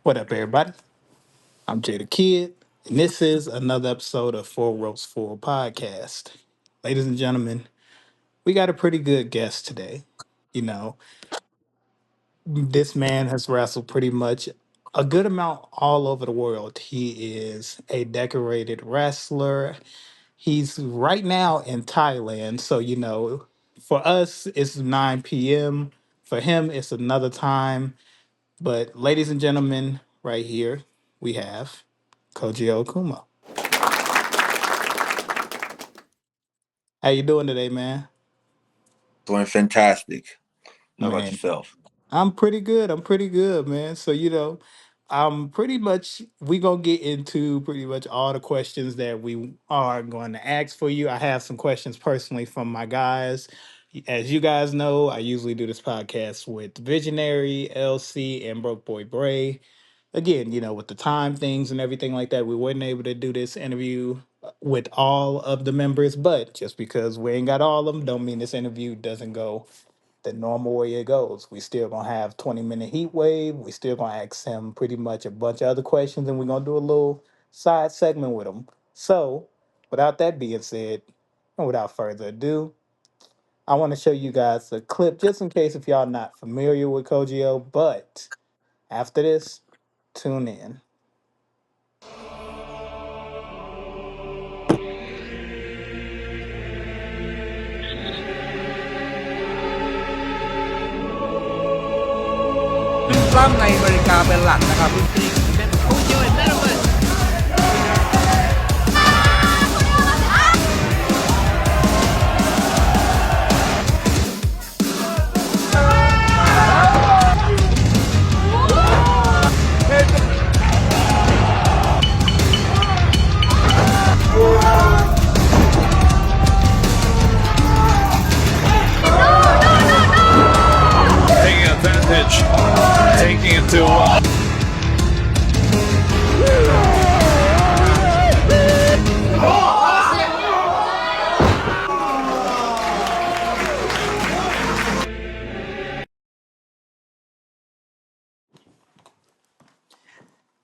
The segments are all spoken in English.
What up, everybody? I'm Jay the Kid, and this is another episode of Four Ropes Full Podcast. Ladies and gentlemen, we got a pretty good guest today. You know, this man has wrestled pretty much a good amount all over the world. He is a decorated wrestler. He's right now in Thailand. So, for us, it's 9 p.m. For him, it's another time. But, ladies and gentlemen, right here, we have Kojio Akumu. How you doing today, man? Doing fantastic. How about Man, yourself? I'm pretty good. I'm pretty good, man. So, I'm pretty much we gonna get into pretty much all the questions that we are going to ask for you. I have some questions personally from my guys. As you guys know, I usually do this podcast with Visionary, LC, and Broke Boy Bray. Again, with the time things and everything like that, we weren't able to do this interview with all of the members, but just because we ain't got all of them, don't mean this interview doesn't go the normal way it goes. We still gonna have 20-minute heat wave. We still gonna ask him pretty much a bunch of other questions, and we're gonna do a little side segment with him. So, without that being said, and without further ado, I want to show you guys a clip just in case if y'all not familiar with Kojio. But after this, tune in. ปล้ำในอเมริกาเป็นหลักนะครับรุ่นพี่เป็นผู้ช่วยได้เลย Taking advantage, taking it to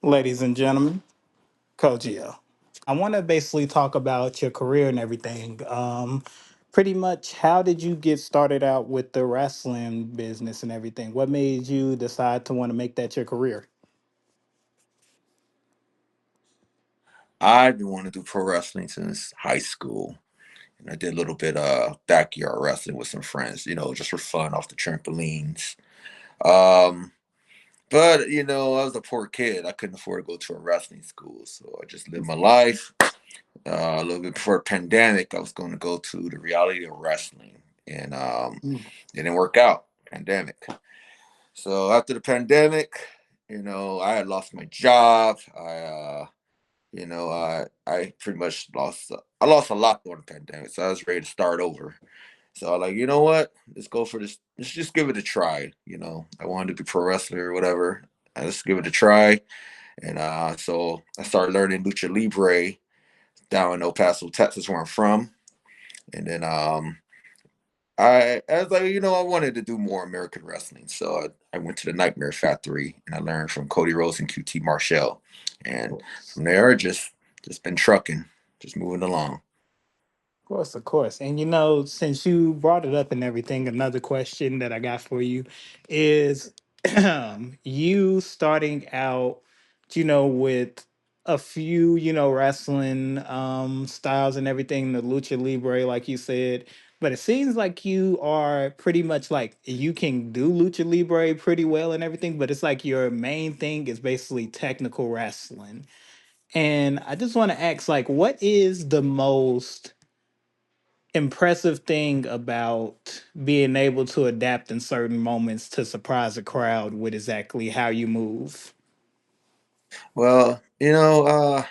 Ladies and gentlemen, Kojio. I want to basically talk about your career and everything. Pretty much, how did you get started out with the wrestling business and everything? What made you decide to want to make that your career? I've been wanting to do pro wrestling since high school. And I did a little bit of backyard wrestling with some friends, just for fun off the trampolines. Um, but I was a poor kid. I couldn't afford to go to a wrestling school. So I just lived my life. A little bit before the pandemic, I was going to go to the reality of wrestling. And Mm. it didn't work out. Pandemic. So after the pandemic, I had lost my job. I pretty much lost. I lost a lot during the pandemic, so I was ready to start over. So I was like, you know what? Let's go for this. Let's just give it a try. I wanted to be pro wrestler or whatever. Let's give it a try. And so I started learning lucha libre down in El Paso, Texas, where I'm from. And then I was like, I wanted to do more American wrestling. So I went to the Nightmare Factory and I learned from Cody Rhodes and QT Marshall. And from there, just been trucking, just moving along. Of course, of course. And since you brought it up and everything, another question that I got for you is you starting out, with a few, wrestling styles and everything, the lucha libre, like you said. But it seems like you are pretty much like you can do lucha libre pretty well and everything, but it's like your main thing is basically technical wrestling. And I just want to ask, like, what is the most impressive thing about being able to adapt in certain moments to surprise a crowd with exactly how you move? Well, it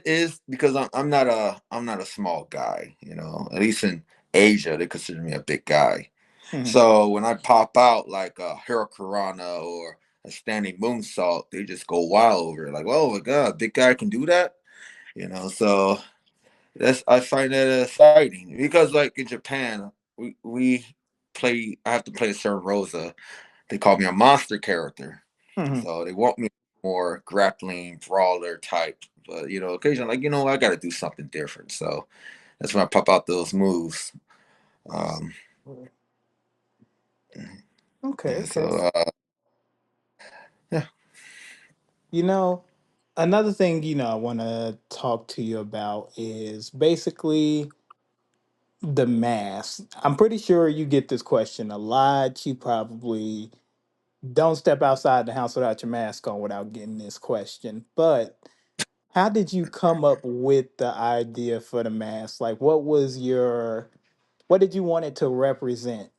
is because I'm not a small guy. At least in Asia, they consider me a big guy. Mhm. So when I pop out like a Hurricanrana or a standing moonsault, they just go wild over it. Like, oh my god, big guy can do that. So that's I find that exciting because like in Japan, we play. I have to play a certain roles. They call me a monster character. Hmm. So they want me more grappling brawler type. But occasionally, like I got to do something different. So that's when I pop out those moves. Um, Okay, yeah. okay. So yeah. You know, another thing, I want to talk to you about is basically the mask. I'm pretty sure you get this question a lot. You probably don't step outside the house without your mask on without getting this question. But how did you come up with the idea for the mask? Like, what did you want it to represent?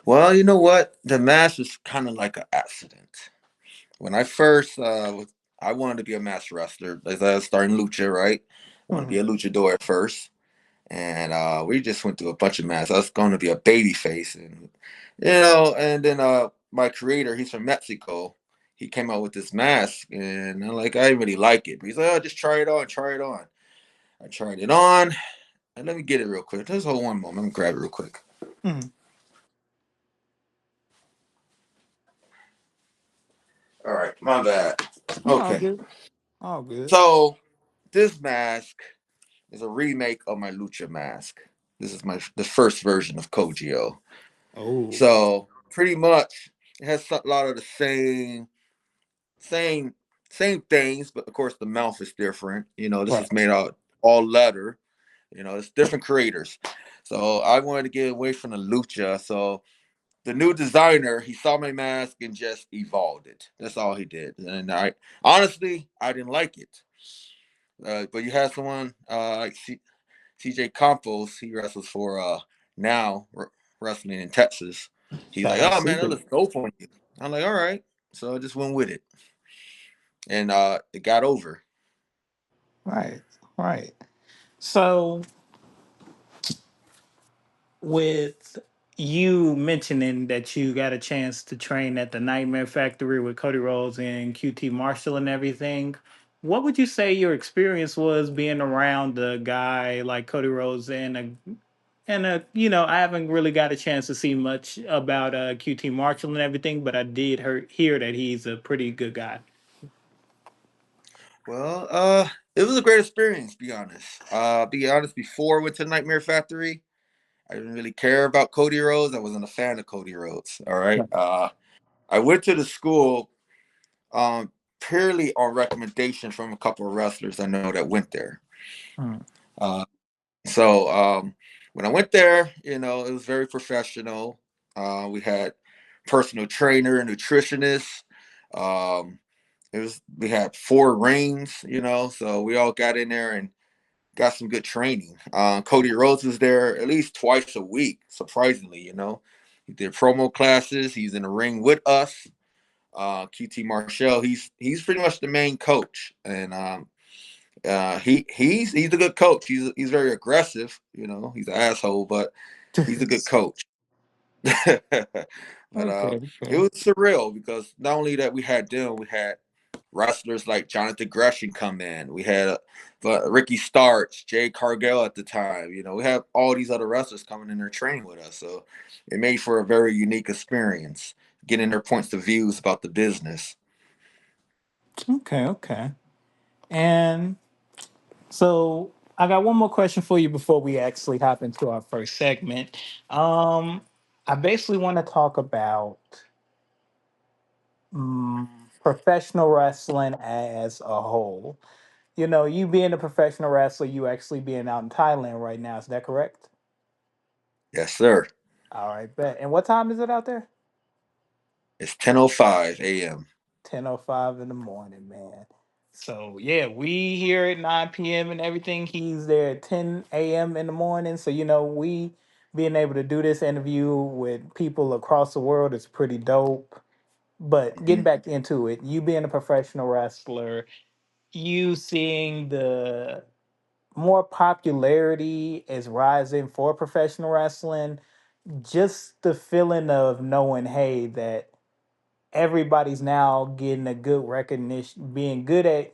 Well, you know what? The mask was kind of like an accident. When I first I wanted to be a masked wrestler. As I was starting lucha, right? I wanted to be Mhm. a luchador at first. And we just went through a bunch of masks. I was going to be a baby face, and then my creator, he's from Mexico. He came out with this mask, and I'm like, I didn't really like it. But he's like, oh, just try it on, try it on. I tried it on, and let me get it real quick. Just hold one moment. Let me grab it real quick. Mhm. All right, my bad. Yeah, all Okay, good. All good. so this mask is a remake of my lucha mask. This is the first version of Kojio. Oh, So pretty much it has a lot of the same same things, but of course the mouth is different. This right. is made out all leather. It's different creators. So I wanted to get away from the lucha. So the new designer, he saw my mask and just evolved it. That's all he did. And I honestly, I didn't like it. But you have someone like CJ Campos, he wrestles for now wrestling in Texas. He's like, Sounds oh man, that super. looks dope on you. I'm like, all right. So I just went with it. And it got over. Right. Right. So with you mentioning that you got a chance to train at the Nightmare Factory with Cody Rhodes and QT Marshall and everything, what would you say your experience was being around a guy like Cody Rhodes I haven't really got a chance to see much about QT Marshall and everything, but I did hear that he's a pretty good guy. Well, it was a great experience, be honest, before I went to Nightmare Factory, I didn't really care about Cody Rhodes. I wasn't a fan of Cody Rhodes. All right. Right. I went to the school um purely on recommendation from a couple of wrestlers I know that went there. Mm. Uh, So when I went there, it was very professional. We had personal trainer, nutritionist. Um, we had four rings, so we all got in there and got some good training. Cody Rhodes was there at least twice a week, surprisingly. He did promo classes. He's in the ring with us. QT Marshall, he's pretty much the main coach, and he's a good coach. He's very aggressive. He's an asshole, but he's a good coach. But Okay. it Okay. was surreal because not only that we had them, we had wrestlers like Jonathan Gresham come in. We had Ricky Starks, Jay Cargill at the time. We have all these other wrestlers coming in there training with us. So it made for a very unique experience, getting their points of views about the business. Okay. Okay. And so I got one more question for you before we actually hop into our first segment. Um, I basically want to talk about mm, professional wrestling as a whole. You being a professional wrestler, you actually being out in Thailand right now. Is that correct? Yes, sir. All right, bet. And what time is it out there? It's 10:05 a.m. 10:05 in the morning, man. So yeah, we here at 9 p.m. and everything. He's there at 10 a.m. in the morning. So we being able to do this interview with people across the world is pretty dope. But getting Mhm. back into it, you being a professional wrestler, you seeing the more popularity is rising for professional wrestling, just the feeling of knowing, hey, that everybody's now getting a good recognition, being good at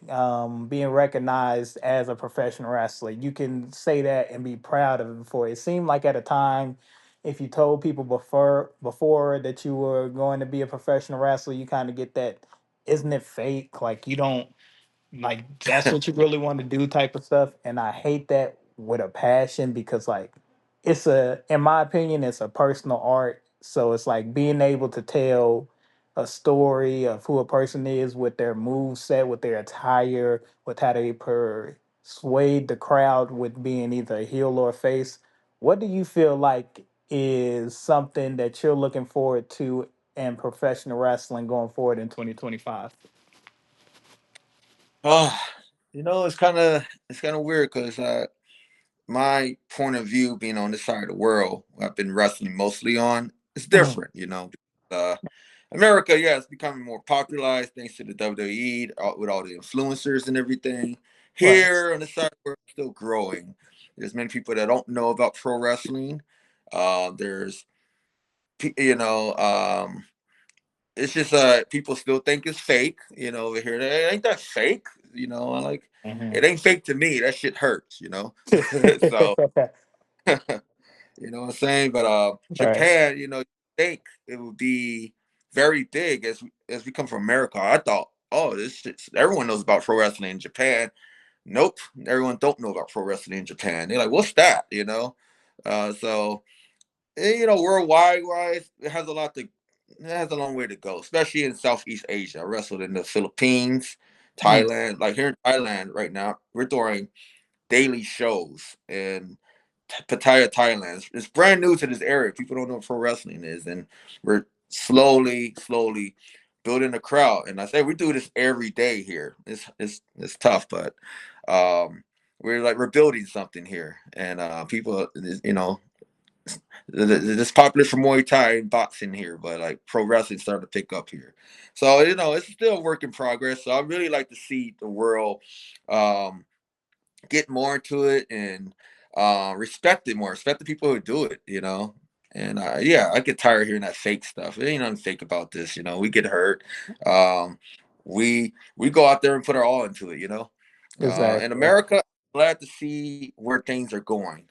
being recognized as a professional wrestler. You can say that and be proud of it. Before it seemed like at a time, if you told people before that you were going to be a professional wrestler, you kind of get that, isn't it fake? Like you don't, like that's what you really want to do type of stuff. And I hate that with a passion because like it's a, in my opinion, it's a personal art. So it's like being able to tell a story of who a person is with their move set, with their attire, with how they persuade the crowd with being either a heel or a face. What do you feel like is something that you're looking forward to in professional wrestling going forward in 2025? Oh, it's kind of weird because my point of view, being on this side of the world, I've been wrestling mostly on, it's Mhm. different. Uh, America, yeah, it's becoming more popularized thanks to the WWE with all the influencers and everything. Right. Here on the side of the world, it's still growing. There's many people that don't know about pro wrestling. There's, you know, it's just people still think it's fake. Over here, ain't that fake? I like Mhm. it ain't fake to me. That shit hurts. So what I'm saying? But Right. Japan, you think it would be very big as we come from America. I thought, oh, this shit, everyone knows about pro wrestling in Japan. Nope, everyone don't know about pro wrestling in Japan. They're like, what's that? So worldwide wise, it has a long way to go, especially in Southeast Asia. I wrestled in the Philippines, Mm. Thailand. Like here in Thailand right now, we're doing daily shows in Pattaya, Thailand. It's brand new to this area. People don't know what pro wrestling is, and we're slowly building a crowd. And I say we do this every day here. It's tough, but um, we're building something here, and people, it's popular for Muay Thai and boxing here, but like pro wrestling starting to pick up here. So it's still a work in progress. So I really like to see the world um, get more into it and respect it more. Respect the people who do it. And yeah, I get tired of hearing that fake stuff. There ain't nothing fake about this. We get hurt. Um, we go out there and put our all into it. In Exactly. America, I'm glad to see where things are going.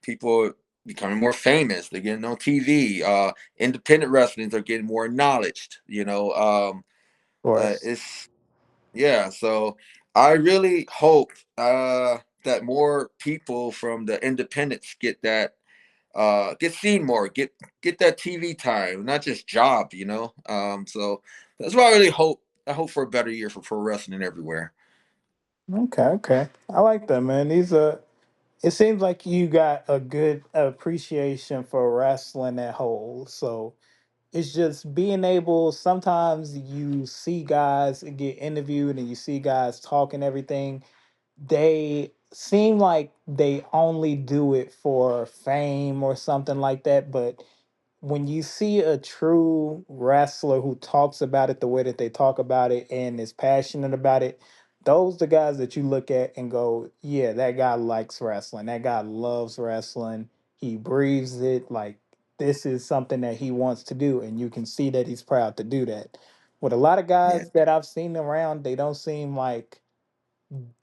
People becoming more famous. They're getting on TV. Independent wrestlings are getting more acknowledged. Of course. It's yeah, so I really hope that more people from the independents get seen more, get that TV time, not just job. So that's why I really hope. I hope for a better year for pro wrestling everywhere. Okay, okay. I like that, man. These are, it seems like you got a good appreciation for wrestling at whole. So it's just being able, sometimes you see guys get interviewed and you see guys talking everything. They seem like they only do it for fame or something like that, but when you see a true wrestler who talks about it the way that they talk about it and is passionate about it, those the guys that you look at and go, yeah, that guy likes wrestling. That guy loves wrestling. He breathes it. Like this is something that he wants to do, and you can see that he's proud to do that. With a lot of Yeah, guys that I've seen around, they don't seem like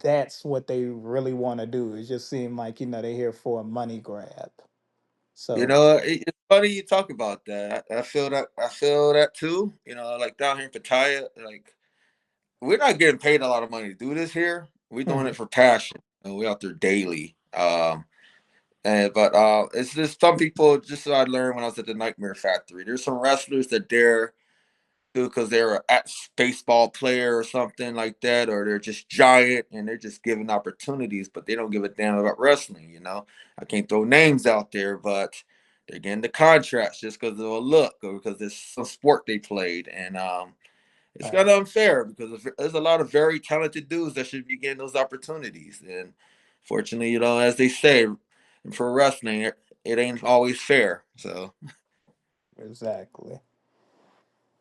that's what they really want to do. It just seems like they're here for a money grab. So it's funny you talk about that. I feel that. I feel that too. Like down here in Pattaya, like we're not getting paid a lot of money to do this here. We're doing it mhm, for passion, and we're out there daily. But it's just some people. Just so I learned when I was at the Nightmare Factory. There's some wrestlers that dare do because they're a baseball player or something like that, or they're just giant and they're just giving opportunities, but they don't give a damn about wrestling. I can't throw names out there, but they're getting the contracts just because of a look or because it's some sport they played, and it's right. kind of unfair because there's a lot of very talented dudes that should be getting those opportunities. And fortunately, as they say, for wrestling, it ain't always fair. So, Exactly.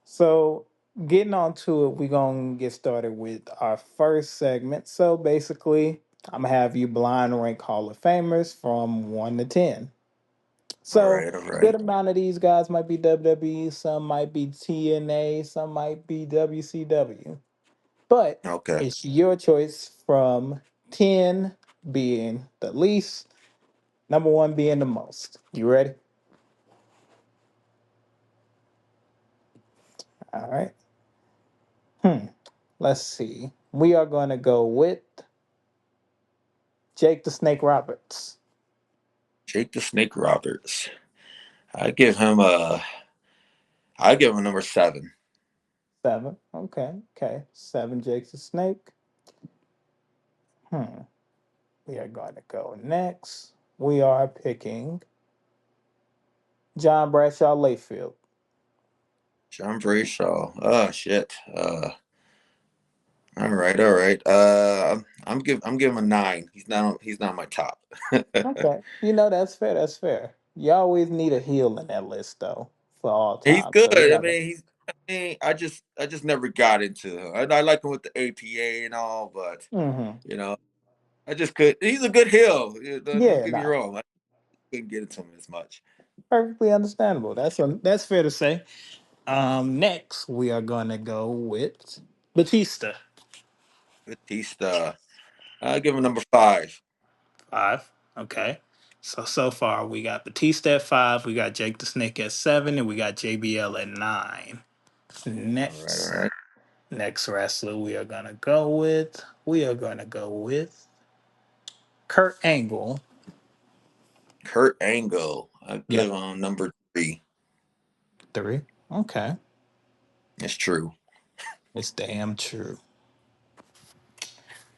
So, getting on to it, we're going to get started with our first segment. So, basically, I'm going to have you blind rank Hall of Famers from 1 to 10. all So, right, all good right, amount of these guys might be WWE, some might be TNA, some might be WCW. But okay, it's your choice from 10 being the least, number 1 being the most. You ready? All right. Hmm. Let's see. We are going to go with Jake the Snake Roberts. Jake the Snake Roberts. I give him a. I give him number 7. Seven. Okay. Okay. Seven. Jake the Snake. Hmm. We are going to go next. We are picking John Bradshaw Layfield. John Brayshaw. Oh shit. All right, all right. I'm giving him a 9. He's not my top. Okay. You know, that's fair. That's fair. You always need a heel in that list, though, for all He's time. good. So we I got to. mean, I just never got into him. I like him with the APA and all, but Hmm. you know, I just could. He's a good heel. Don't Yeah, get me nah, wrong. I couldn't get into him as much. perfectly understandable. That's fair to say. Next we are gonna go with Batista. Batista. I give him number 5. Five. Okay. So far we got Batista at five, we got Jake the Snake at seven, and we got JBL at nine. All right, all Next right. next wrestler we are gonna go with Kurt Angle. Kurt Angle. I Yep. give him number 3. Three. Okay. It's true. It's damn true.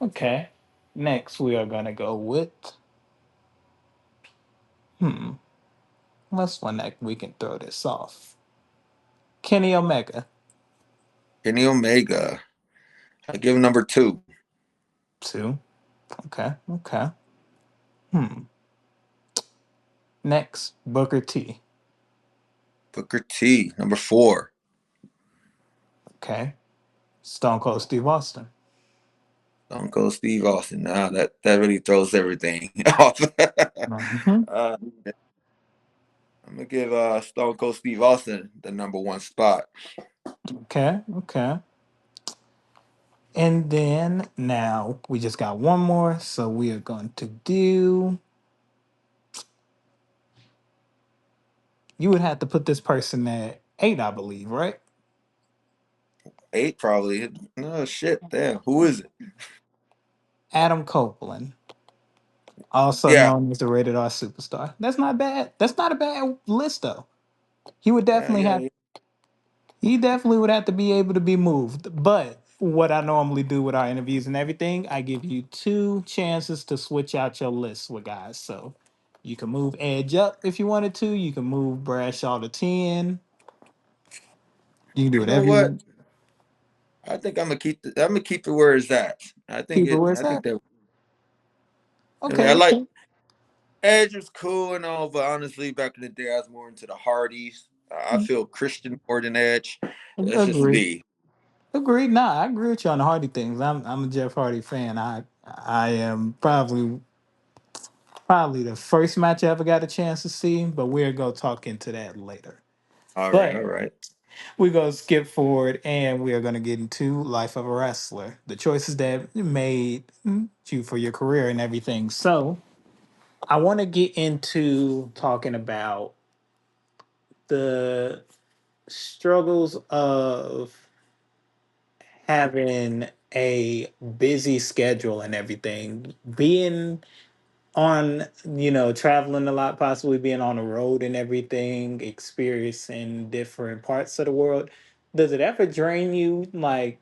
Okay. Next we are gonna go with hmm. Let's one that we can throw this off. Kenny Omega. Kenny Omega. I give him number 2. Two. Okay. Okay. Hmm. Next, Booker T. Booker T. Number 4. Okay. Stone Cold Steve Austin. Stone Cold Steve Austin. Now that really throws everything off. Mhm. uh, I'm gonna give Stone Cold Steve Austin the number 1 spot. Okay. Okay. And then now we just got one more. So we are going to do. You would have to put this person at eight, I believe, right? 8 probably. No shit. Damn. Who is it? Adam Copeland, also Yeah. known as the Rated R Superstar. That's not bad. That's not a bad list, though. He would Yeah. definitely Yeah. have Yeah. He definitely would have to be able to be moved. But what I normally do with our interviews and everything, I give you two chances to switch out your list with guys. So you can move Edge up if you wanted to. You can move Bradshaw to 10. You can do You know whatever you what? want. I think I'm gonna keep it where it's at. I think Keep it it. where I it's think at. that. I mean, Okay, I like okay. Edge was cool and all, but honestly, back in the day, I was more into the Hardys. I feel Christian more than Edge. That's just Agree. me. Agree. Nah, I agree with you on the Hardy things. I'm a Jeff Hardy fan. I am probably the first match I ever got a chance to see, but we'll go talk into that later. All right, all But right. we're gonna skip forward and we are gonna get into life of a wrestler, the choices that made you for your career and everything. So I want to get into talking about the struggles of having a busy schedule and everything, being on, traveling a lot, possibly being on the road and everything, experiencing different parts of the world. Does it ever drain you, like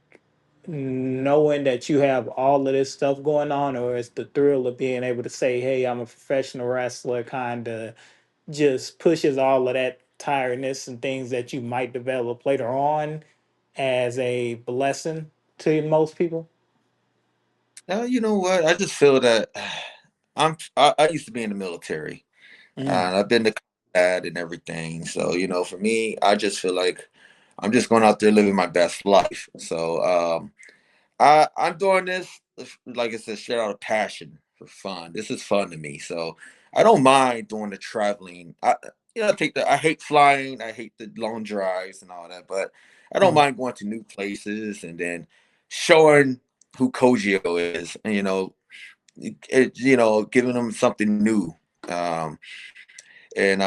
knowing that you have all of this stuff going on, or is the thrill of being able to say, "Hey, I'm a professional wrestler," kind of just pushes all of that tiredness and things that you might develop later on as a blessing to most people? You know what? I just feel that I used to be in the military, Mm, and I've been to combat and everything. So for me, I just feel like I'm just going out there living my best life. So I'm doing this, like I said, straight out of passion for fun. This is fun to me, so I don't mind doing the traveling. I hate flying, I hate the long drives and all that, but I don't mm, mind going to new places and then showing who Kojio is, and giving them something new, um, and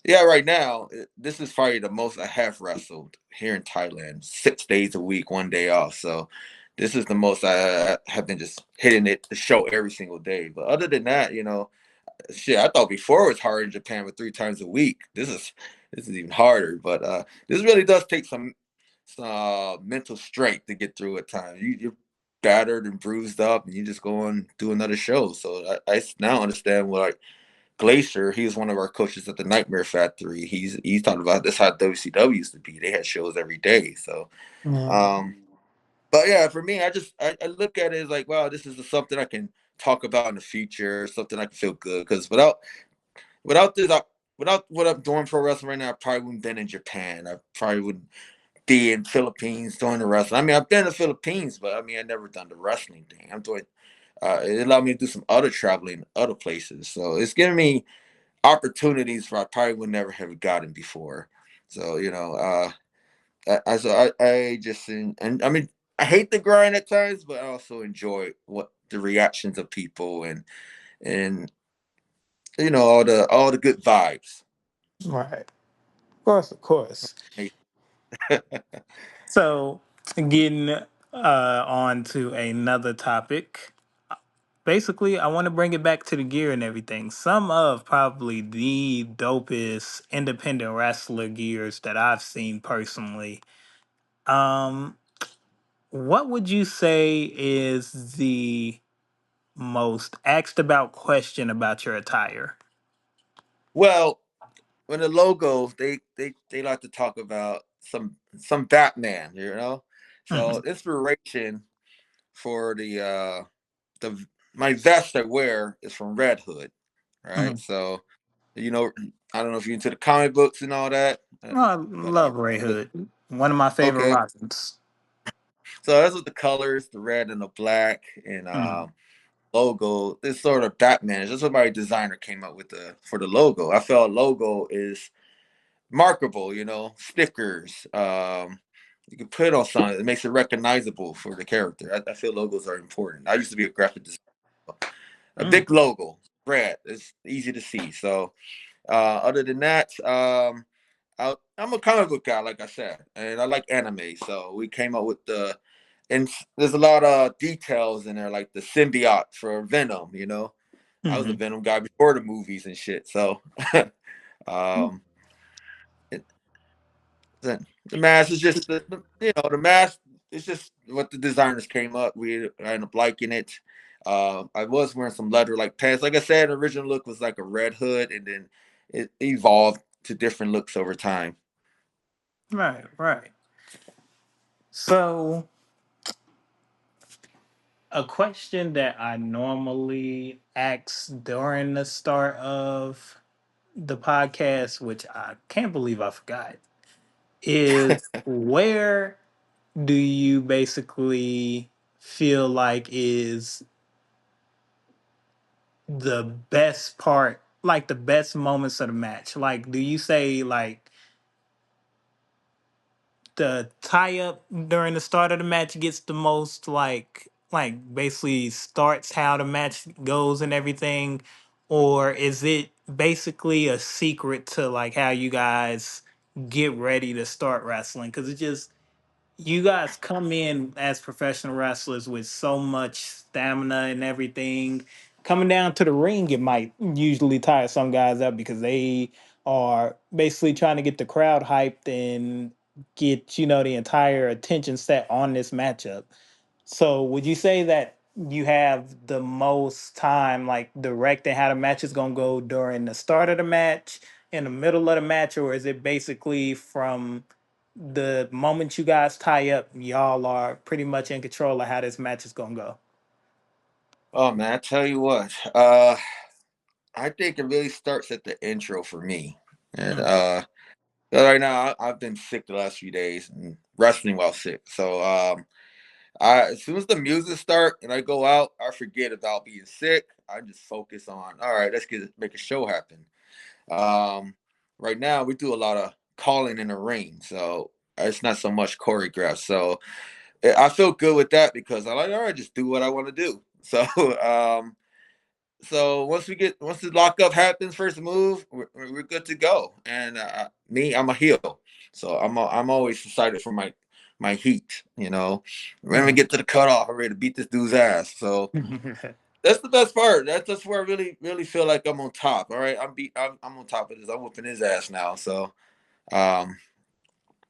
Yeah, right now, this is probably the most I have wrestled here in Thailand. 6 days a week, 1 day off. So this is the most I have been just hitting it the show every single day. But other than that, shit, I thought before it was hard in Japan with 3 times a week. This is even harder. But this really does take some mental strength to get through at times. You're battered and bruised up, and you just go and do another show. So I now understand what Glacier, he was one of our coaches at the Nightmare Factory. He's talking about this how WCW used to be. They had shows every day. So, Mm. um, but yeah, for me, I look at it as like, wow, this is something I can talk about in the future, something I can feel good. Because without this, without what I'm doing pro wrestling right now, I probably wouldn't been in Japan. I probably wouldn't be in Philippines doing the wrestling. I mean, I've been in the Philippines, but I mean, I never done the wrestling thing. I'm doing. It allowed me to do some other traveling, other places. So it's giving me opportunities where I probably would never have gotten before. So I just and I mean I hate the grind at times, but I also enjoy what the reactions of people and all the good vibes. Right. Of course, of course. So, getting on to another topic. Basically, I want to bring it back to the gear and everything. Some of probably the dopest independent wrestler gears that I've seen personally. Um, what would you say is the most asked about question about your attire? Well, when the logo, they like to talk about some Batman, So Hmm. inspiration for the my vest I wear is from Red Hood, Hmm. right? So you know, I don't know if you're into the comic books and all that, Oh, I but love Ray Hood. One of my favorite okay. Robins. So that's what the colors, the red and the black, and Hmm. logo. This sort of Batman. That's what my designer came up with the for the logo. I felt logo is markable. Stickers. You can put it on something. It makes it recognizable for the character. I feel logos are important. I used to be a graphic designer. A Mm. big logo, red. It's easy to see. So other than that, I'm a comic book guy, like I said, and I like anime. So we came up with and there's a lot of details in there, like the symbiote for Venom. I was a Hmm. Venom guy before the movies and shit. So, um, it, the mask is just the mask is just what the designers came up. We ended up liking it. I was wearing some leather like pants. Like I said, the original look was like a red hood, and then it evolved to different looks over time. Right, right. So, a question that I normally ask during the start of the podcast, which I can't believe I forgot, is where do you basically feel like is the best part, like the best moments of the match? Like, do you say like the tie up during the start of the match gets the most like basically starts how the match goes and everything, or is it basically a secret to like how you guys get ready to start wrestling? Because it just, you guys come in as professional wrestlers with so much stamina and everything. Coming down to the ring, it might usually tire some guys up because they are basically trying to get the crowd hyped and get, the entire attention set on this matchup. So would you say that you have the most time like directing how the match is gonna go during the start of the match, in the middle of the match, or is it basically from the moment you guys tie up, y'all are pretty much in control of how this match is gonna go? Oh man, I tell you what, I think it really starts at the intro for me. And Mm. right now I've been sick the last few days and wrestling while sick. So I as soon as the music start and I go out, I forget about being sick. I just focus on all right, let's make a show happen. Um, right now we do a lot of calling in the ring, so it's not so much choreographed. So I feel good with that because I like all right, just do what I want to do. So So once the lockup happens, first move, we're good to go. And me, I'm a heel, so I'm always excited for my heat. When we Mhm. get to the cutoff, I'm ready to beat this dude's ass. So that's the best part. That's where I really feel like I'm on top. All right, I'm on top of this. I'm whooping his ass now. So, um,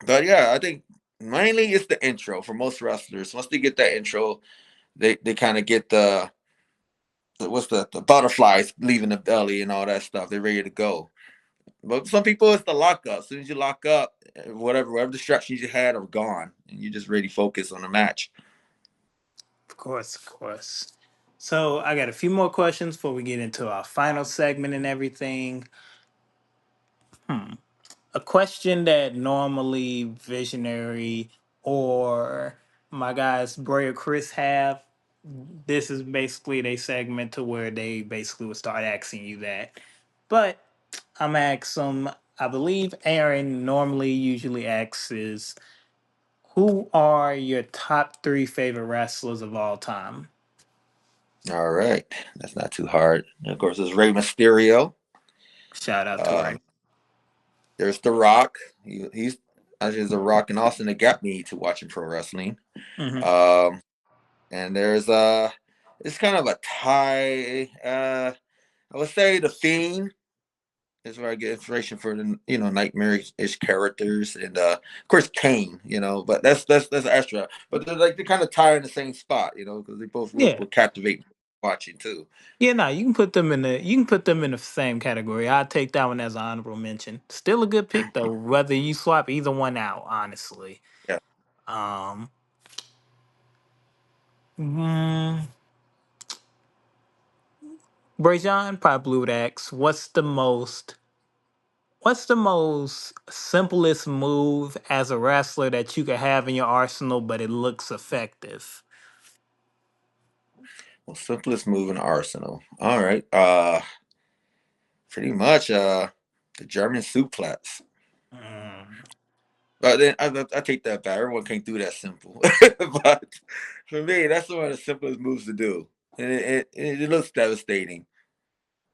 but yeah, I think mainly it's the intro for most wrestlers. Once they get that intro, they kind of get what's the butterflies leaving the belly and all that stuff. They're ready to go. But some people, it's the lockup. As soon as you lock up, whatever distractions you had are gone, and you just really focus on the match. Of course, of course. So I got a few more questions before we get into our final segment and everything. A question that normally Visionary or my guys Bray or Chris have. This is basically they segment to where they basically would start asking you that. But I'm asking them, I believe Aaron normally usually asks is who are your top three favorite wrestlers of all time? All right, that's not too hard. And of course, there's Rey Mysterio. Shout out to Um, Ray. there's The Rock. He's actually The Rock and Austin that got me to watching pro wrestling. Hmm. Um, and there's it's kind of a tie. I would say The Fiend is where I get inspiration for the nightmarish characters, and of course Kane. But that's extra. But they kind of tie in the same spot, because they both Yeah. will captivate watching too. Yeah, no, you can put them in the same category. I'll take that one as an honorable mention. Still a good pick though, whether you swap either one out, honestly. Yeah. Um mm, Brajan probably would ask, what's the most simplest move as a wrestler that you could have in your arsenal but it looks effective? Well, simplest move in Arsenal. All right. Pretty much the German suplex. Mm, But then I take that back. Everyone can't do that simple. But for me, that's one of the simplest moves to do, and it looks devastating.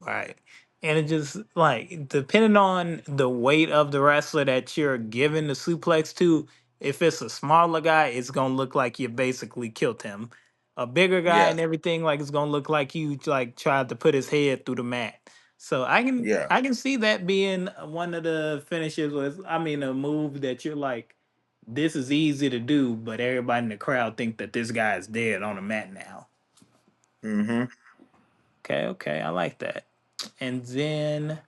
right. And it just like depending on the weight of the wrestler that you're giving the suplex to, if it's a smaller guy, it's gonna look like you basically killed him. A bigger guy Yes. and everything, like it's gonna look like you like tried to put his head through the mat. So Yeah. I can see that being one of the finishes was I mean a move that you're like, this is easy to do, but everybody in the crowd think that this guy is dead on the mat now. Mm-hmm. Okay, okay, I like that. And then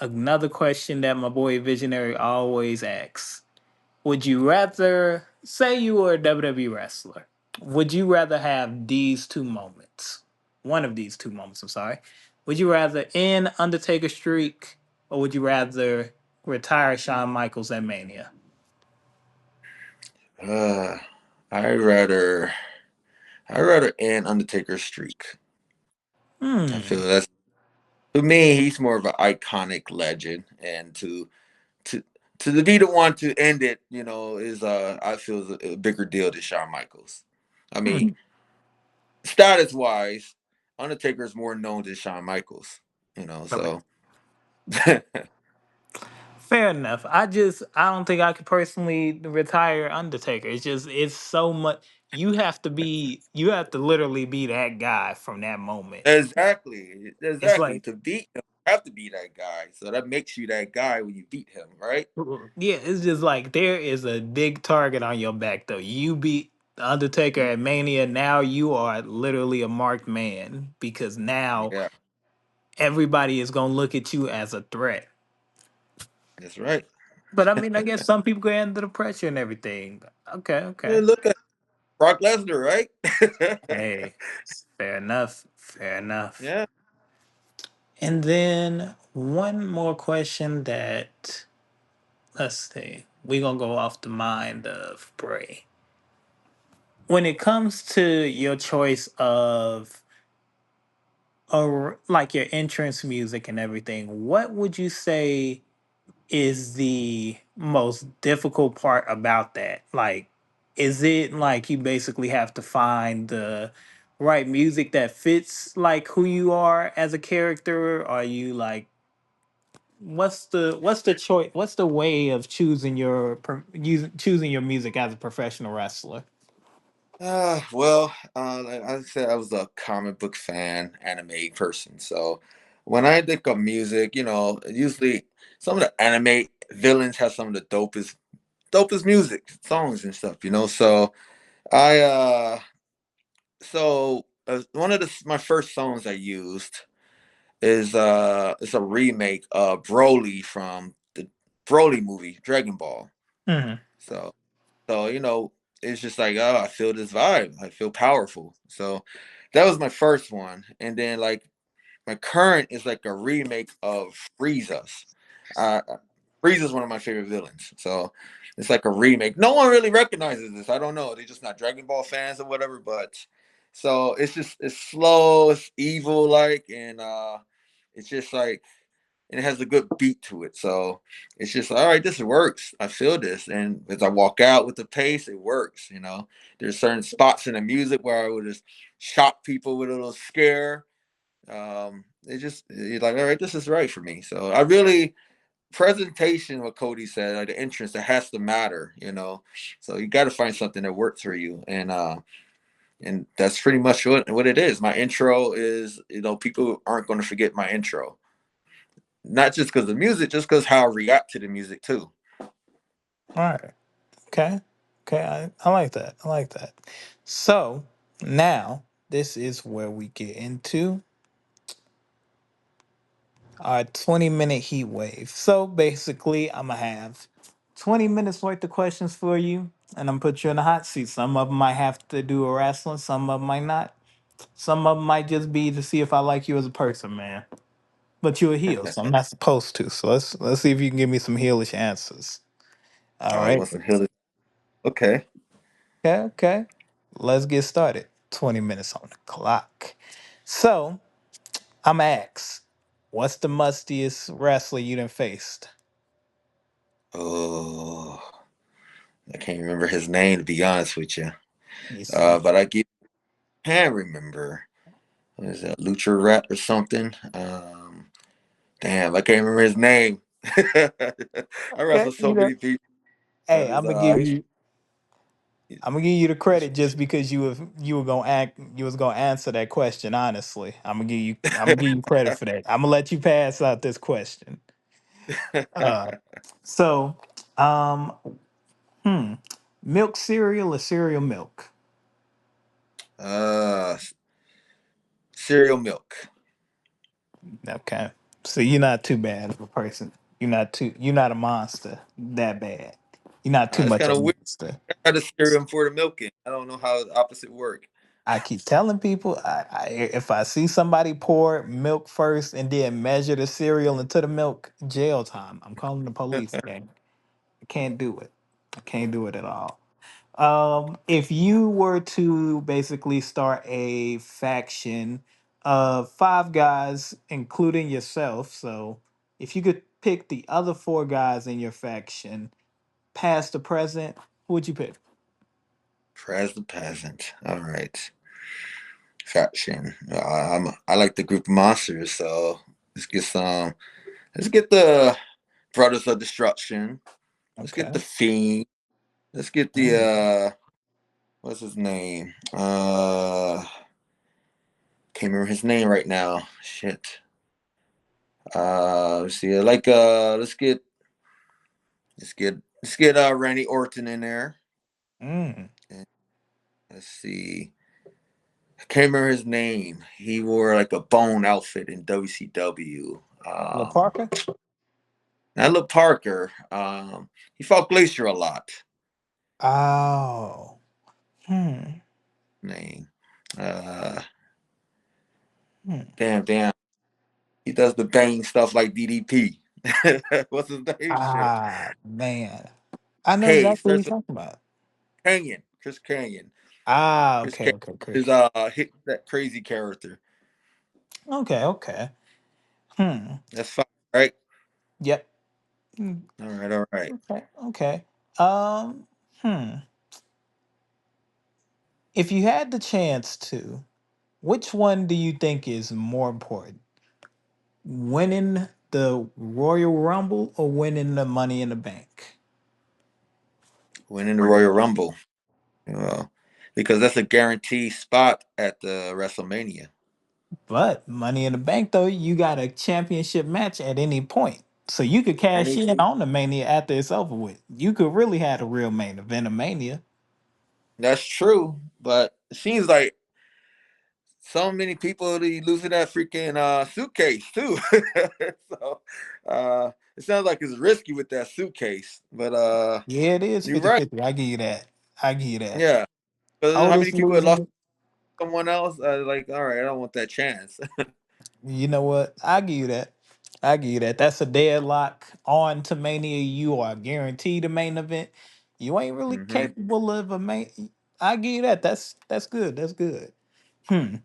another question that my boy Visionary always asks. Would you rather say you were a WWE wrestler? Would you rather have these two moments? One of these two moments, I'm sorry. Would you rather end Undertaker streak or would you rather retire Shawn Michaels at Mania? Uh, I rather I rather end Undertaker's streak. I feel Hmm. that's to me he's more of an iconic legend, and to to be the one to end it, is I feel is a bigger deal than Shawn Michaels. I mean, Hmm. status wise, Undertaker is more known than Shawn Michaels. Correct. So Fair enough. I don't think I could personally retire Undertaker. It's just it's so much you have to literally be that guy from that moment. It's exactly like to beat him, you have to be that guy. So that makes you that guy when you beat him, right? yeah, it's just like there is a big target on your back though. You beat the Undertaker at Mania, now you are literally a marked man because now Yeah, everybody is gonna look at you as a threat. that's right. But I mean I guess some people go under the pressure and everything. Okay, Hey, okay. look at Brock Lesnar, right? Hey, fair enough. Fair enough. Yeah. And then one more question that let's see. We're gonna go off the mind of Bray. When it comes to your choice of or like your entrance music and everything, what would you say is the most difficult part about that? Like, is it like you basically have to find the write music that fits like who you are as a character? Or are you like what's the choice? What's the way of choosing choosing your music as a professional wrestler? Like I said, I was a comic book fan, anime person. So when I think of music, usually some of the anime villains have some of the dopest music, songs and stuff. I one of my first songs I used is a remake of Broly from the Broly movie, Dragon Ball. Hmm. So so it's just like, oh, I feel this vibe. I feel powerful. So that was my first one. And then like my current is like a remake of Frieza's. Uh Frieza's one of my favorite villains. So it's like a remake. No one really recognizes this. I don't know. They're just not Dragon Ball fans or whatever, but so it's slow, it's evil like, and it's just like, and it has a good beat to it. So it's just all right. This works. I feel this, and as I walk out with the pace, it works. There's certain spots in the music where I would just shock people with a little scare. It just you're like, all right, this is right for me. So I really presentation, what Cody said, like the entrance, that has to matter. So you got to find something that works for you, and that's pretty much what it is. My intro is, people aren't going to forget my intro, not just because of the music, just because how I react to the music too. All right. Okay. Okay. I like that. I like that. So now this is where we get into our 20-minute heat wave. So basically, I'm going to have 20 minutes worth of questions for you, and I'm put you in the hot seat. Some of them might have to do a wrestling, some of them might not. Some of them might just be to see if I like you as a person, man. But you're a heel, so I'm not supposed to. So let's see if you can give me some heelish answers. All Oh, you right. want some Hilly? Okay. Okay, okay. Let's get started. 20 minutes on the clock. So I'm asked, what's the mustiest wrestler you done faced? Oh, I can't remember his name, to be honest with you. You see. But can remember. What is that? Lucha Rat or something? Damn, I can't remember his name. I Okay, wrestled so you know. many people. Hey, But I'm gonna give he's, you I'm gonna give you the credit just because you were gonna act you was gonna answer that question honestly. I'm gonna give you credit for that. I'm gonna let you pass out this question. Uh so um hmm milk cereal or cereal milk? uh, cereal milk. Okay. So you're not too bad of a person. You're not a monster that bad. You're not too It's much kind of a of weird. monster. I got to cereal him for the milking. I don't know how the opposite work. I keep telling people if I see somebody pour milk first and then measure the cereal into the milk, jail time. I'm calling the police, gang. I can't do it. I can't do it at all. If you were to basically start a faction of five guys, including yourself, so if you could pick the other four guys in your faction, past to present, who would you pick? Praz the peasant. All right. Faction. I like the group of monsters, so let's get some. Let's get the Brothers of Destruction. Let's get Okay. the Fiend. Let's get the Mm. what's his name? Can't remember his name right now. Shit. Let's see. Let's get Randy Orton in there. Mm. And let's see. I can't remember his name. He wore like a bone outfit in WCW. La Parker? Not Look Parker. He fought Glacier a lot. Oh. Hmm. Name. Uh, Hmm. damn. He does the bang stuff like DDP. What's his name? Shit. Ah, man. I know K. exactly what you're Starts with talking about. Canyon. Chris Canyon. Ah, Chris okay, Canyon okay, okay. is hit that crazy character. Okay, okay. Hmm. That's fine, right? Yep. Hmm. All right. Okay, okay. Um, hmm. If you had the chance to Which one do you think is more important? Winning the Royal Rumble or winning the Money in the Bank? Winning the Royal Rumble. Well, because that's a guaranteed spot at the WrestleMania. But Money in the Bank, though, you got a championship match at any point. So you could And cash in on the Mania after it's over with. You could really have a real main event of Mania. that's true, but it seems like so many people be losing that freaking suitcase too. So it sounds like it's risky with that suitcase. But Yeah, it is you're 50 right. 50. I give you that. I give you that. Yeah. Because how many Otis people had losing lost it. someone else? Like, all right, I don't want that chance. You know what? I give you that. I give you that. That's a deadlock on to Mania. You are guaranteed a main event. You ain't really Hmm. capable of a main. I give you that. That's good. That's good. Hmm.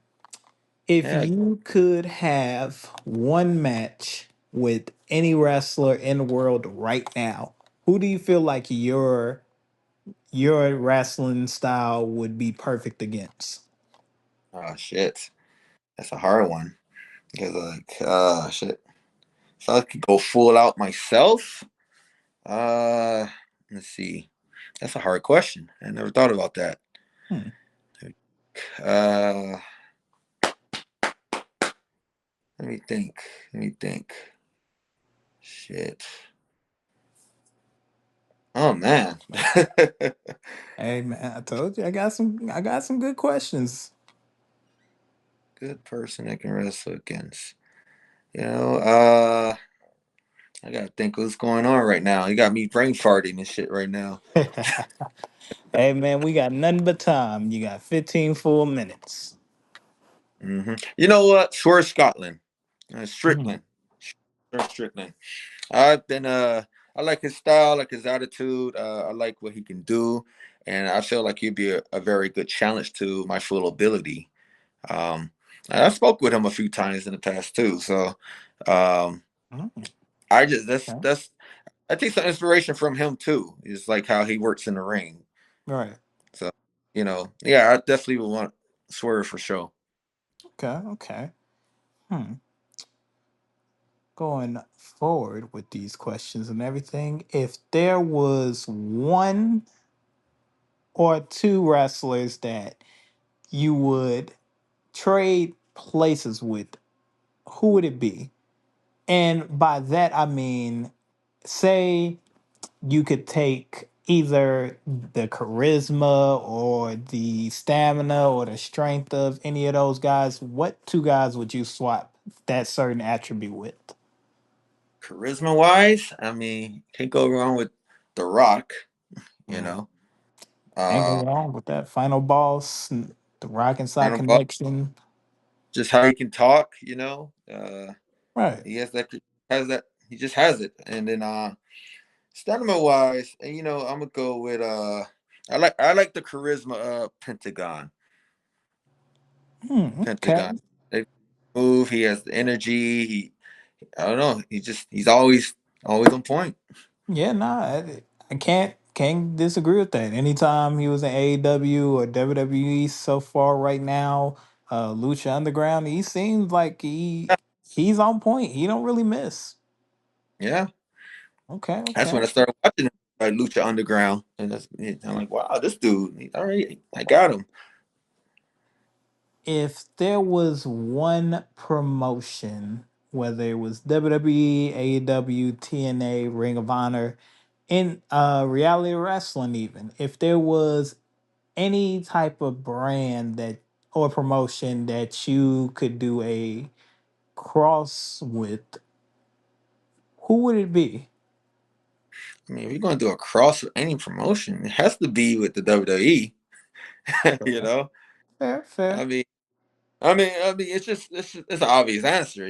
If Yeah. you could have one match with any wrestler in the world right now, who do you feel like your wrestling style would be perfect against? Oh shit, that's a hard one because like shit. If I could go full out myself, uh, let's see. That's a hard question. I never thought about that. Hmm. Uh, let me think. Let me think. Shit. Oh man. Hey man, I told you I got some good questions. Good person I can wrestle against. You know, I gotta think what's going on right now. You got me brain farting and shit right now. Hey man, we got nothing but time. You got 15 full minutes. You know what? Swerve Scotland, Hmm. Strickland, Strickland. I've been I like his style, I like his attitude. I like what he can do, and I feel like he'd be a very good challenge to my full ability. Um, I spoke with him a few times in the past too, so um, Hmm. I just Okay. that's I take some inspiration from him too. It's like how he works in the ring. Right. So yeah, I definitely would want Swerve for sure. Okay. Okay. Hmm. Going forward with these questions and everything, if there was one or two wrestlers that you would trade places with, who would it be? And by that I mean, say you could take either the charisma or the stamina or the strength of any of those guys. What two guys would you swap that certain attribute with? Charisma wise, I mean, can't go wrong with The Rock. You Mm. know, Can't go uh, wrong with that final boss, the Rock Inside final boss, connection. just how he can talk. Right. He has that. He just has it. And then stamina wise, and I'm gonna go with I like the charisma Pentagon. Hmm, Pentagon. okay. They move. He has the energy. I don't know. He's always on point. Yeah, nah, I can't disagree with that. Anytime he was in AEW or WWE so far right now, Lucha Underground, he seems like he's on point. He don't really miss. Yeah, Okay, that's when okay. I started watching Lucha Underground, and I'm like, wow, this dude. All right, I got him. If there was one promotion, whether it was WWE, AEW, TNA, Ring of Honor, in reality wrestling, even if there was any type of brand that or promotion that you could do a cross with, who would it be? I mean, if you're gonna do a cross with any promotion, it has to be with the WWE. you Fair, know, fair, fair. I mean, it's an obvious answer.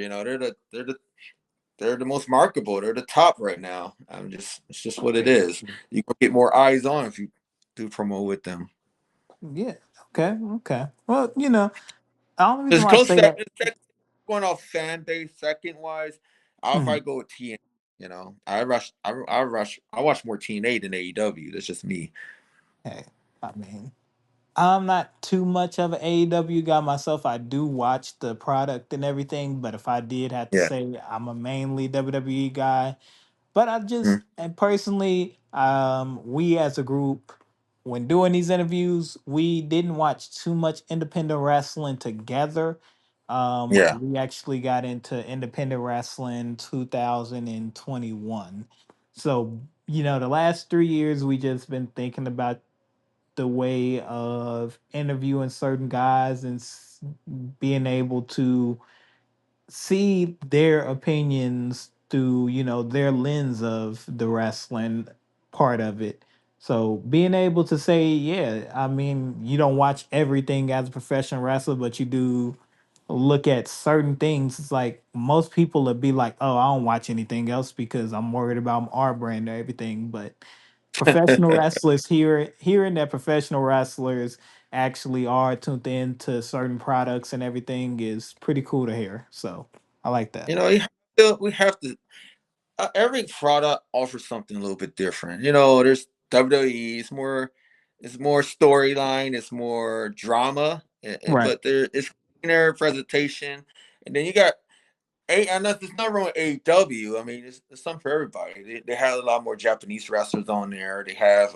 They're the most marketable. They're the top right now. It's just what it is. You can get more eyes on if you do promo with them. Yeah. Okay. Okay. Well, the only reason It's why I close say that. second, going off fan base. Second wise, I'll Mhm. probably go with TNA. I watch more TNA than AEW. That's just me. Hey, I mean, I'm not too much of an AEW guy myself. I do watch the product and everything, but if I did have to Yeah. say I'm a mainly WWE guy, but I just Mhm. and personally, we as a group, when doing these interviews, we didn't watch too much independent wrestling together. Yeah. We actually got into independent wrestling 2021. So, the last 3 years we just been thinking about the way of interviewing certain guys and being able to see their opinions through their lens of the wrestling part of it. So being able to say, yeah, I mean, you don't watch everything as a professional wrestler, but you do look at certain things. It's like most people would be like, oh, I don't watch anything else because I'm worried about our brand or everything. But professional wrestlers, hearing that professional wrestlers actually are tuned into certain products and everything is pretty cool to hear. So I like that. We have to. Every product offers something a little bit different. There's WWE. It's more storyline. It's more drama. Right. But it's their presentation, and then you got I know there's nothing wrong with AEW. I mean, it's something for everybody. They have a lot more Japanese wrestlers on there. They have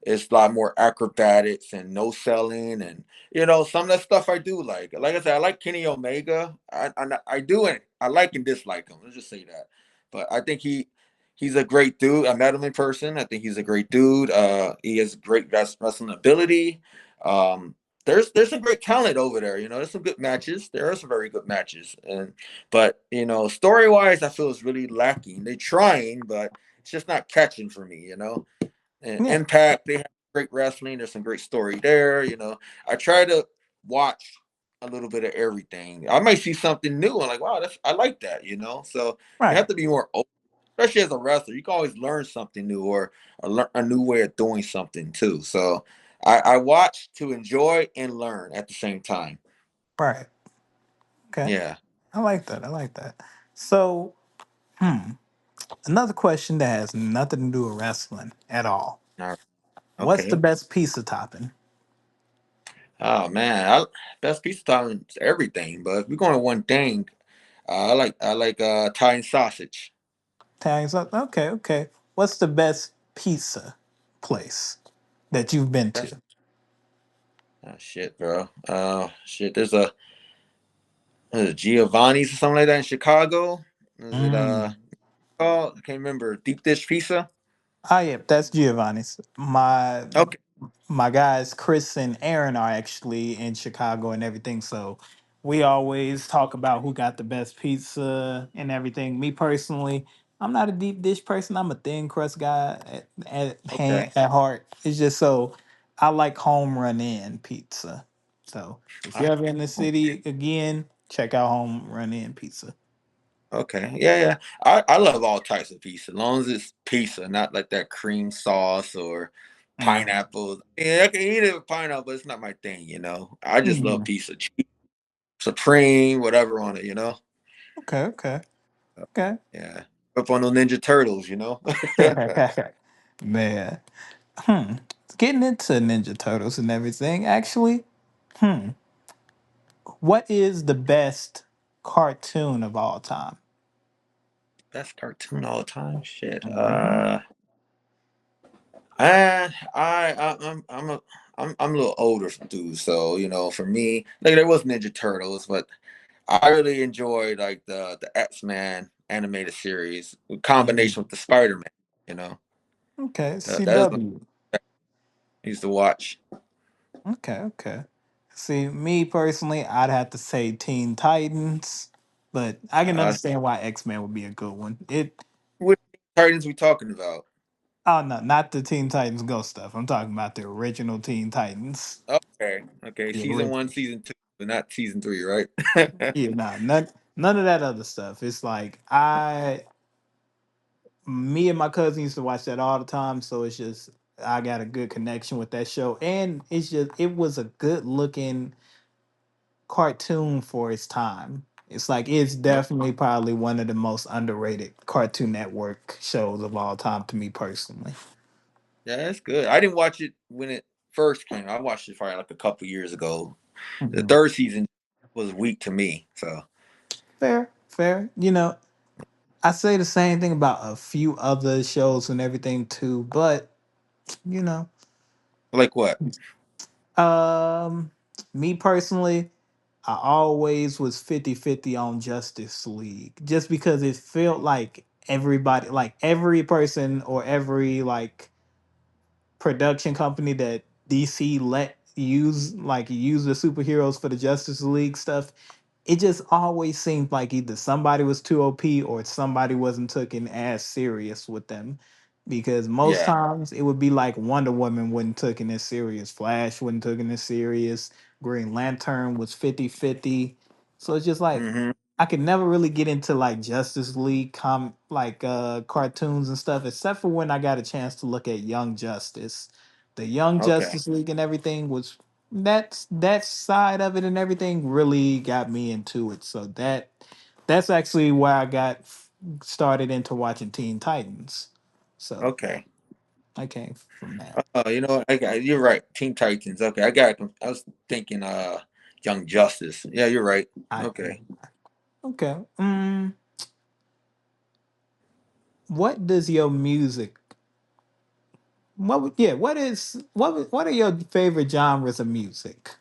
it's a lot more acrobatics and no selling, and some of that stuff I do like. Like I said, I like Kenny Omega. I do, and I like and dislike him. Let's just say that. But I think he's a great dude. I met him in person. I think he's a great dude. He has great wrestling ability. Um, there's some great talent over there. There's some good matches. There are some very good matches, but story wise, I feel it's really lacking. They're trying, but it's just not catching for me. And Yeah. Impact, they have great wrestling. There's some great story there. I try to watch a little bit of everything. I might see something new. I'm like, wow, I like that. So you have Right. to be more open, especially as a wrestler. You can always learn something new or a new way of doing something too. So I watch to enjoy and learn at the same time. Right. Okay. Yeah. I like that. I like that. So, another question that has nothing to do with wrestling at all. All right. What's the Okay. best pizza topping? Oh man, best pizza time is everything. But if we're going to one thing, I like Italian sausage. Tags up. Okay. Okay. What's the best pizza place that you've been That's to? shit, bro. Shit. There's a Giovanni's or something like that in Chicago. Is it Mm. called? I can't remember. Deep dish pizza. Oh yeah, that's Giovanni's. Okay. My guys Chris and Aaron are actually in Chicago and everything, so we always talk about who got the best pizza and everything. Me personally, I'm not a deep dish person. I'm a thin crust guy Okay. at heart. It's just so I like home run in pizza. So if I, you're ever in the city again, check out home run in pizza. okay. Yeah, yeah. I love all types of pizza, as long as it's pizza, not like that cream sauce or Mm. pineapple. Yeah, I can eat it with pineapple, but it's not my thing. I just love Mhm. pizza. Supreme, whatever on it. Okay, okay, okay. Yeah. Up on those Ninja Turtles. Man. Hmm. Getting into Ninja Turtles and everything, actually, hmm. What is the best cartoon of all time? Best cartoon all the time. Shit. Mhm. I'm a little older dude, so for me, like there was Ninja Turtles, but I really enjoyed like the X-Men animated series in Mm. combination with the Spider-Man. You know, Okay, that was my CW. I used to watch. Okay, okay. See, me personally, I'd have to say Teen Titans, but I can Uh, understand why X Men would be a good one. It. what Titans we talking about? Oh no, not the Teen Titans Go stuff. I'm talking about the original Teen Titans. Okay, okay, The season one, original. season two, but not season three, right? Yeah, nah, none of that other stuff. It's like me and my cousin used to watch that all the time, so it's just I got a good connection with that show, and it was a good looking cartoon for its time. It's like it's definitely probably one of the most underrated Cartoon Network shows of all time to me personally. Yeah, that's good. I didn't watch it when it first came. I watched it probably like a couple years ago. The Mhm. third season was weak to me. So Fair, fair. I say the same thing about a few other shows and everything too, but you know, like what? um, me personally, I always was 50-50 on Justice League just because it felt like everybody, like every person or every like production company that DC let use the superheroes for the Justice League stuff, it just always seemed like either somebody was too OP or somebody wasn't taken as serious with them. Because most Yeah. times it would be like Wonder Woman wasn't taken as serious, Flash wasn't taken as serious, Green Lantern was 50-50. So it's just like Mm-hmm. I could never really get into like Justice League cartoons and stuff, except for when I got a chance to look at Young Justice. The Young Okay. Justice League and everything was that side of it and everything really got me into it. So that's actually where I got started into watching Teen Titans. So Okay. I came from that. Oh, you know what? You're right. Teen Titans. Okay, I got. I was thinking, Young Justice. Yeah, you're right. I Okay. okay. What does your music? What are your favorite genres of music?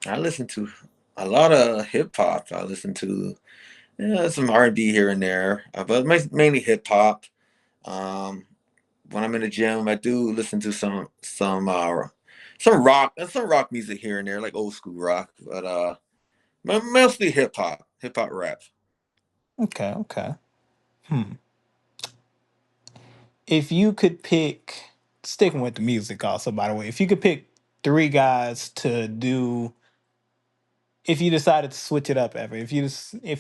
I listen to a lot of hip hop. I listen to some R&B here and there, but mainly hip hop. Um, when I'm in the gym, I do listen to some rock music here and there, like old school rock, but mostly hip hop rap. Okay, okay. Hmm. If you could pick, sticking with the music also, by the way, if you could pick three guys to do, if you decided to switch it up ever, if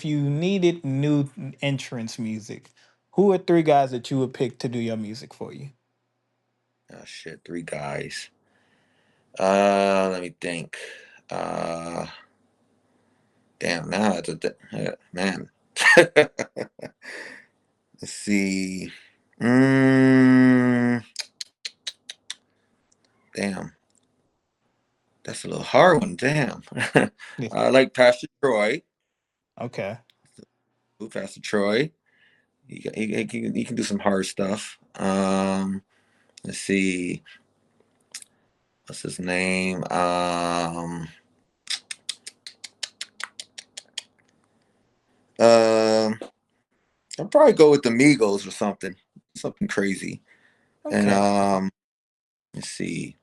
you needed new entrance music, who are three guys that you would pick to do your music for you? Oh shit, three guys. Let me think. Uh, damn, now man. Let's see. Mm, damn, that's a little hard one. Damn. Yeah. I like Pastor Troy. Okay. Who Pastor Troy? He can do some hard stuff. Let's see. What's his name? Um, I'll probably go with the Migos or something. Something crazy. And Okay. let's see.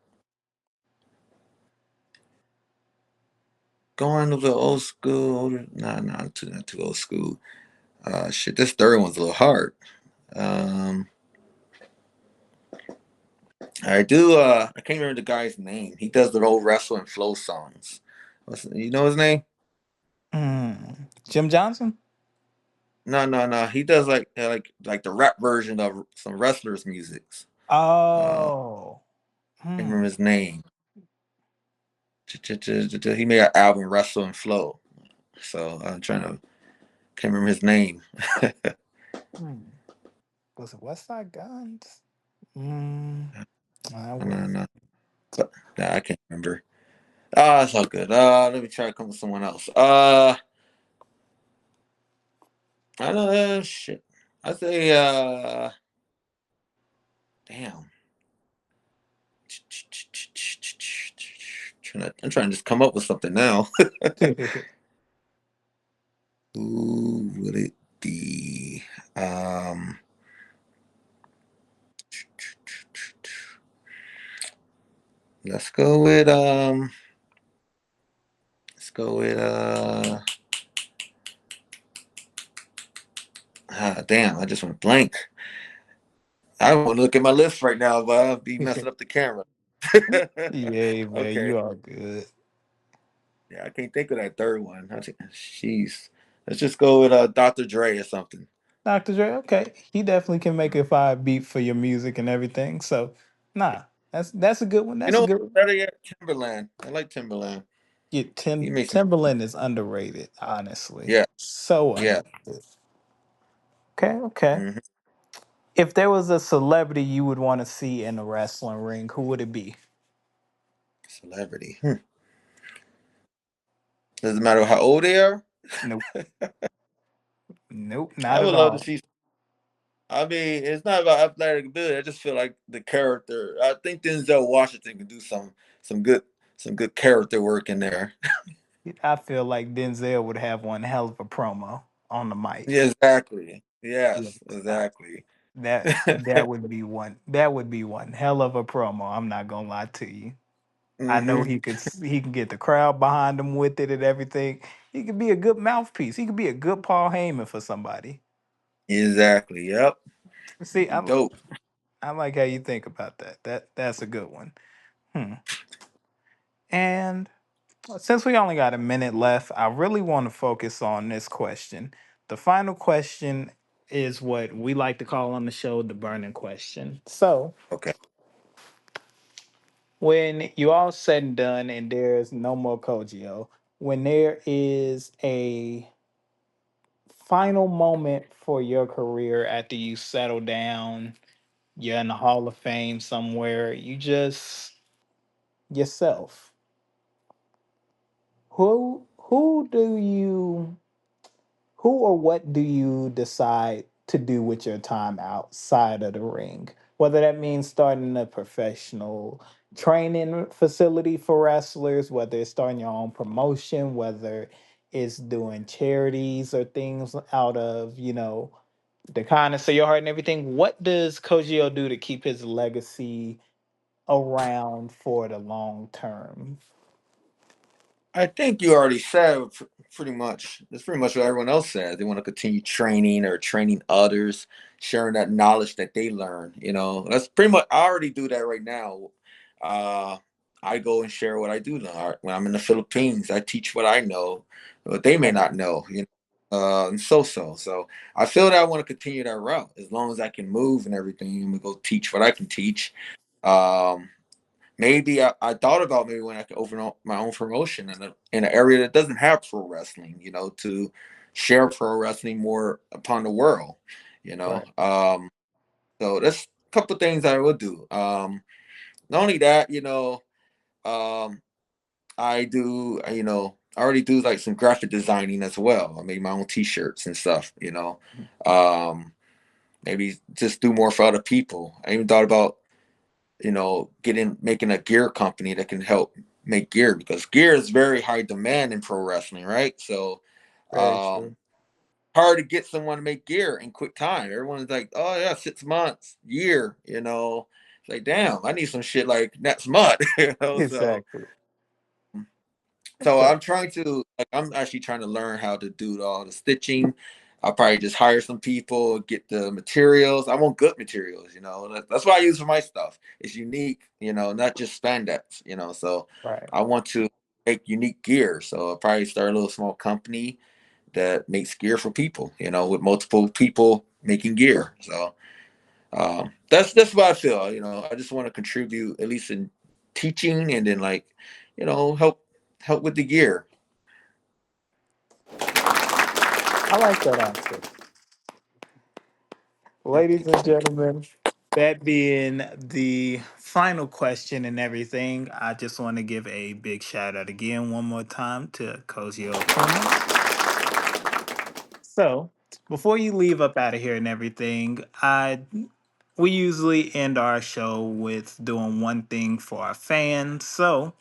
Going a little old school. Nah, not too old school. Shit, this third one's a little hard. Um, I do. I can't remember the guy's name. He does the old wrestle and flow songs. You know his name? Jim Johnson? No, no, no. He does like the rap version of some wrestlers' musics. Uh, Oh. can't remember Hmm. his name. He made an album, Wrestle and Flow. So I'm trying to can't remember his name. Hmm. Was it West Side Guns? Mm, I No, no, was. no. But nah, I can't remember. It's all good. Let me try to come with someone else. I don't know. Shit. I say. Damn. I'm trying to just come up with something now. Who would it be? Um, let's go with let's go with damn, I just went blank. I want to look at my list right now, but I'll be messing up the camera. Yay, man, Okay. you are good. Yeah, I can't think of that third one. Jeez. Let's just go with Dr. Dre or something. Dr. Dre, okay. He definitely can make a fire beat for your music and everything. So nah, that's a good one. You That's know a what? good one. Better yet, Timberland. I like Timberland. Yeah, He makes some. Timberland is underrated, honestly. Yeah, So yeah. underrated. Okay, okay. Hmm. If there was a celebrity you would want to see in a wrestling ring, who would it be? Celebrity. Doesn't matter how old they are. Nope. Nope, I not at would love to all. see. I mean, it's not about athletic ability. I just feel like the character. I think Denzel Washington can do some good some good character work in there. I feel like Denzel would have one hell of a promo on the mic. Yeah, exactly. Yeah. Yes, I- exactly. that would be one. That would be one hell of a promo. I'm not gonna lie to you. I know Hmm. he can get the crowd behind him with it and everything. He could be a good mouthpiece. He could be a good Paul Heyman for somebody. Exactly. Yep. See, Be dope. I like how you think about that. That's a good one. Hmm. And since we only got a minute left, I really want to focus on this question. The final question is what we like to call on the show the burning question. So, Okay. when you all said and done and there's no more Kojio, when there is a final moment for your career after you settle down, you're in the Hall of Fame somewhere, you just yourself. Who do you who or what do you decide to do with your time outside of the ring? Whether that means starting a professional training facility for wrestlers, whether it's starting your own promotion, whether it's doing charities or things out of, the kindness of your heart and everything. What does Kojio do to keep his legacy around for the long term? I think you already said pretty much. That's pretty much what everyone else says. They want to continue training or training others, sharing that knowledge that they learn. That's pretty much. I already do that right now. Uh, I go and share what I do learn. When I'm in the Philippines, I teach what I know, what they may Right, not know. And so. I feel that I want to continue that route as long as I can move and everything. I'm gonna go teach what I can teach. Um, Maybe I thought about maybe when I could open up my own promotion in an area that doesn't have pro wrestling, to share pro wrestling more upon the world, you know. right, Um, so that's a couple of things I would do. Not only that, um, I do, I already do like some graphic designing as well. I make my own T-shirts and stuff. Um, Maybe just do more for other people. I even thought about making a gear company that can help make gear because gear is very high demand in pro wrestling, right? So, very um, true. hard to get someone to make gear in quick time. Everyone's like, oh yeah, 6 months, year. It's like, damn, I need some shit like next month, So Exactly. so Okay. I'm actually trying to learn how to do all the stitching. I'll probably just hire some people, get the materials. I want good materials. That's what I use for my stuff. It's unique, not just spandex. So Right. I want to make unique gear. So I'll probably start a little small company that makes gear for people, with multiple people making gear. So that's what I feel. I just want to contribute at least in teaching and then help with the gear. I like that answer. Yep. Ladies and gentlemen, that being the final question and everything, I just want to give a big shout out again one more time to Kojio Akumu. So, before you leave up out of here and everything, we usually end our show with doing one thing for our fans. So,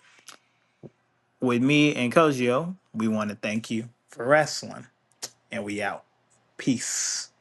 with me and Kojio, we want to thank you for wrestling, and we out. Peace.